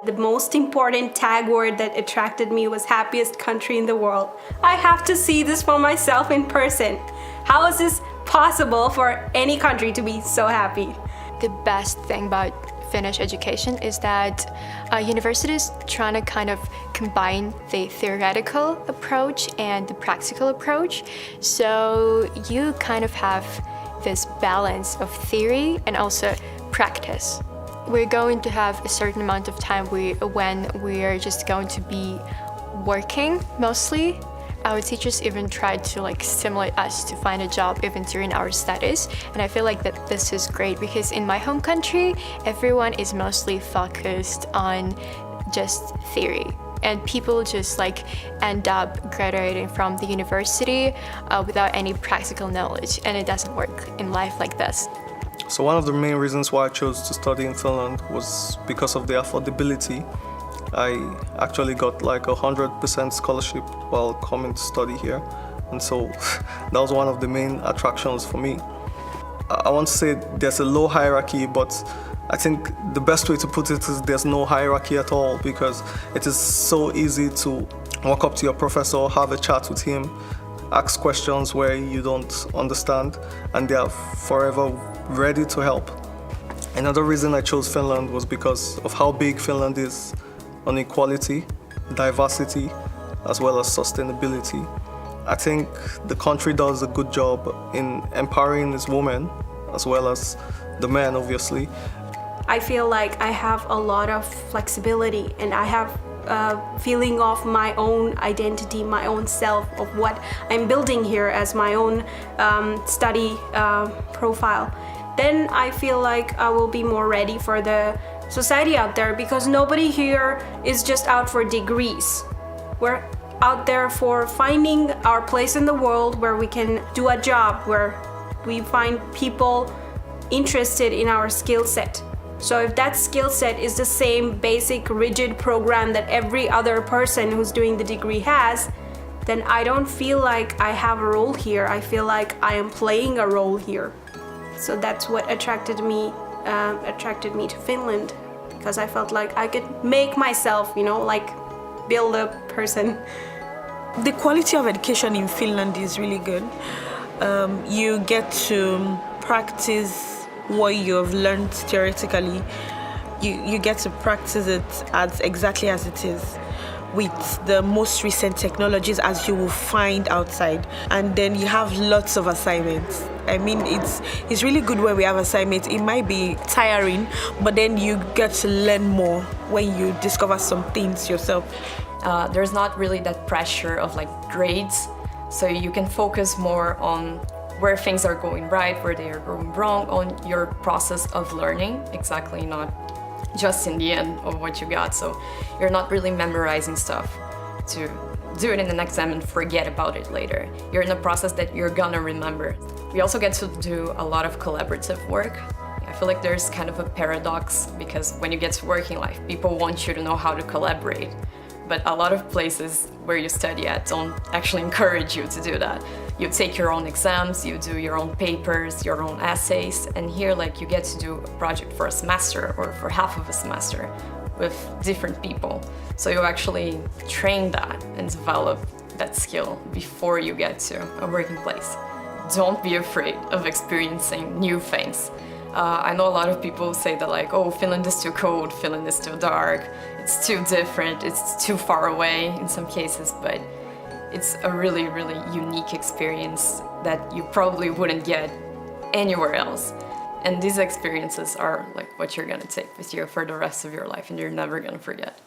The most important tag word that attracted me was happiest country in the world. I have to see this for myself in person. How is this possible for any country to be so happy? The best thing about Finnish education is that universities trying to kind of combine the theoretical approach and the practical approach. So you kind of have this balance of theory and also practice. We're going to have a certain amount of time when we are just going to be working mostly. Our teachers even tried to stimulate us to find a job even during our studies, and I feel like that this is great because in my home country everyone is mostly focused on just theory, and people just end up graduating from the university without any practical knowledge, and it doesn't work in life like this. So one of the main reasons why I chose to study in Finland was because of the affordability. I actually got 100% scholarship while coming to study here, and so that was one of the main attractions for me. I want to say there's a low hierarchy, but I think the best way to put it is there's no hierarchy at all, because it is so easy to walk up to your professor, have a chat with him, ask questions where you don't understand, and they are forever ready to help. Another reason I chose Finland was because of how big Finland is on equality, diversity, as well as sustainability. I think the country does a good job in empowering its women, as well as the men, obviously. I feel like I have a lot of flexibility, and I have a feeling of my own identity, my own self, of what I'm building here as my own study profile. Then I feel like I will be more ready for the society out there, because nobody here is just out for degrees. We're out there for finding our place in the world where we can do a job, where we find people interested in our skill set. So if that skill set is the same basic rigid program that every other person who's doing the degree has, then I don't feel like I have a role here. I feel like I am playing a role here. So that's what attracted me to Finland, because I felt like I could make myself, build a person. The quality of education in Finland is really good. You get to practice what you have learned theoretically. You get to practice it as exactly as it is, with the most recent technologies as you will find outside. And then you have lots of assignments. I mean, it's really good when we have assignments. It might be tiring, but then you get to learn more when you discover some things yourself. There's not really that pressure of grades, so you can focus more on where things are going right, where they are going wrong, on your process of learning, exactly, not just in the end of what you got. So you're not really memorizing stuff to do it in an exam and forget about it later. You're in a process that you're gonna remember. We also get to do a lot of collaborative work. I feel like there's kind of a paradox, because when you get to working life, people want you to know how to collaborate. But a lot of places where you study at don't actually encourage you to do that. You take your own exams, you do your own papers, your own essays, and here you get to do a project for a semester or for half of a semester with different people. So you actually train that and develop that skill before you get to a working place. Don't be afraid of experiencing new things. I know a lot of people say that oh, Finland is too cold, Finland is too dark, it's too different, it's too far away in some cases, but it's a really, really unique experience that you probably wouldn't get anywhere else. And these experiences are what you're gonna take with you for the rest of your life, and you're never gonna forget.